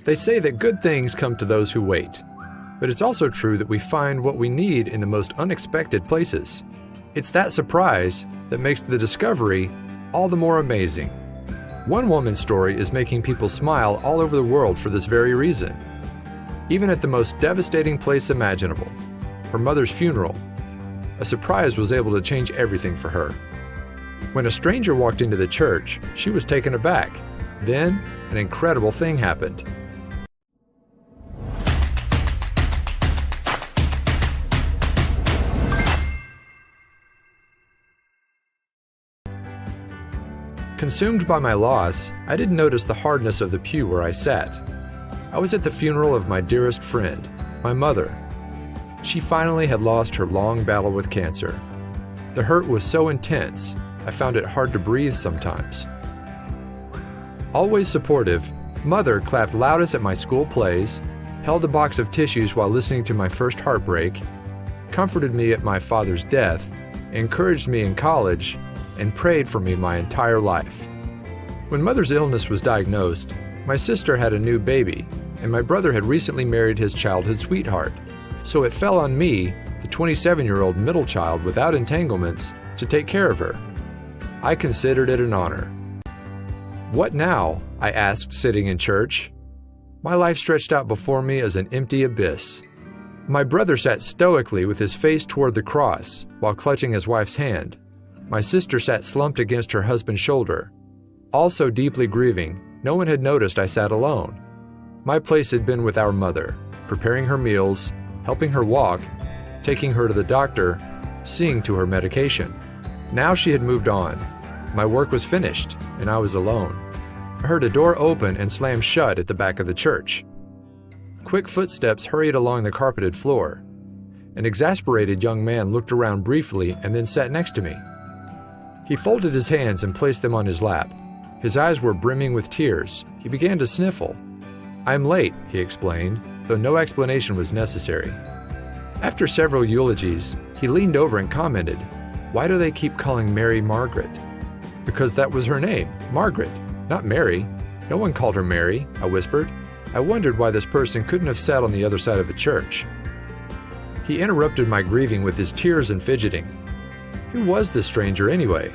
They say that good things come to those who wait. But it's also true that we find what we need in the most unexpected places. It's that surprise that makes the discovery all the more amazing. One woman's story is making people smile all over the world for this very reason. Even at the most devastating place imaginable, her mother's funeral, a surprise was able to change everything for her. When a stranger walked into the church, she was taken aback. Then, an incredible thing happened. Consumed by my loss, I didn't notice the hardness of the pew where I sat. I was at the funeral of my dearest friend, my mother. She finally had lost her long battle with cancer. The hurt was so intense, I found it hard to breathe sometimes. Always supportive, Mother clapped loudest at my school plays, held a box of tissues while listening to my first heartbreak, comforted me at my father's death, encouraged me in college, and prayed for me my entire life. When Mother's illness was diagnosed, my sister had a new baby, and my brother had recently married his childhood sweetheart. So it fell on me, the 27-year-old middle child without entanglements, to take care of her. I considered it an honor. What now? I asked, sitting in church. My life stretched out before me as an empty abyss. My brother sat stoically with his face toward the cross while clutching his wife's hand. My sister sat slumped against her husband's shoulder. Also deeply grieving, no one had noticed I sat alone. My place had been with our mother, preparing her meals, helping her walk, taking her to the doctor, seeing to her medication. Now she had moved on. My work was finished, and I was alone. I heard a door open and slam shut at the back of the church. Quick footsteps hurried along the carpeted floor. An exasperated young man looked around briefly and then sat next to me. He folded his hands and placed them on his lap. His eyes were brimming with tears. He began to sniffle. "I'm late," he explained, though no explanation was necessary. After several eulogies, he leaned over and commented, "Why do they keep calling Mary Margaret?" "Because that was her name, Margaret, not Mary. No one called her Mary," I whispered. I wondered why this person couldn't have sat on the other side of the church. He interrupted my grieving with his tears and fidgeting. Who was this stranger anyway?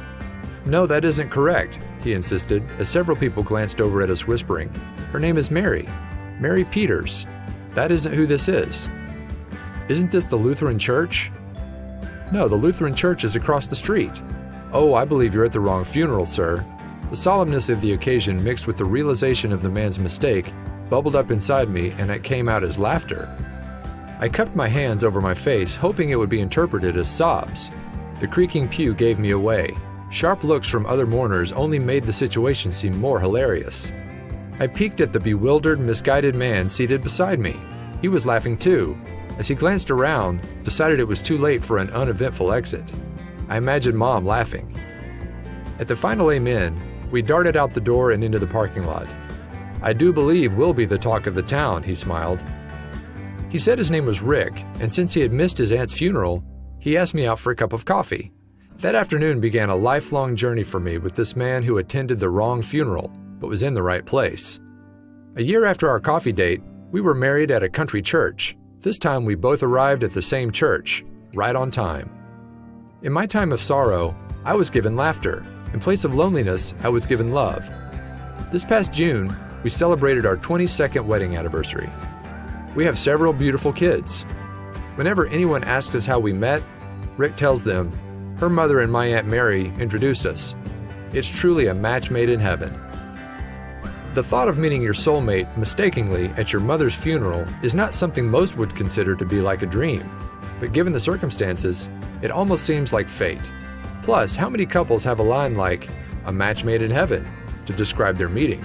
"No, that isn't correct," he insisted, as several people glanced over at us whispering. "Her name is Mary. Mary Peters. That isn't who this is." "Isn't this the Lutheran church?" "No, the Lutheran church is across the street." "Oh, I believe you're at the wrong funeral, sir." The solemnness of the occasion mixed with the realization of the man's mistake bubbled up inside me, and it came out as laughter. I cupped my hands over my face, hoping it would be interpreted as sobs. The creaking pew gave me away. Sharp looks from other mourners only made the situation seem more hilarious. I peeked at the bewildered, misguided man seated beside me. He was laughing too. As he glanced around, decided it was too late for an uneventful exit. I imagined Mom laughing. At the final amen, we darted out the door and into the parking lot. "I do believe we'll be the talk of the town," he smiled. He said his name was Rick, and since he had missed his aunt's funeral, he asked me out for a cup of coffee. That afternoon began a lifelong journey for me with this man who attended the wrong funeral, but was in the right place. A year after our coffee date, we were married at a country church. This time we both arrived at the same church, right on time. In my time of sorrow, I was given laughter. In place of loneliness, I was given love. This past June, we celebrated our 22nd wedding anniversary. We have several beautiful kids. Whenever anyone asks us how we met, Rick tells them, her mother and my Aunt Mary introduced us. It's truly a match made in heaven. The thought of meeting your soulmate mistakenly at your mother's funeral is not something most would consider to be like a dream, but given the circumstances, it almost seems like fate. Plus, how many couples have a line like, "a match made in heaven," to describe their meeting?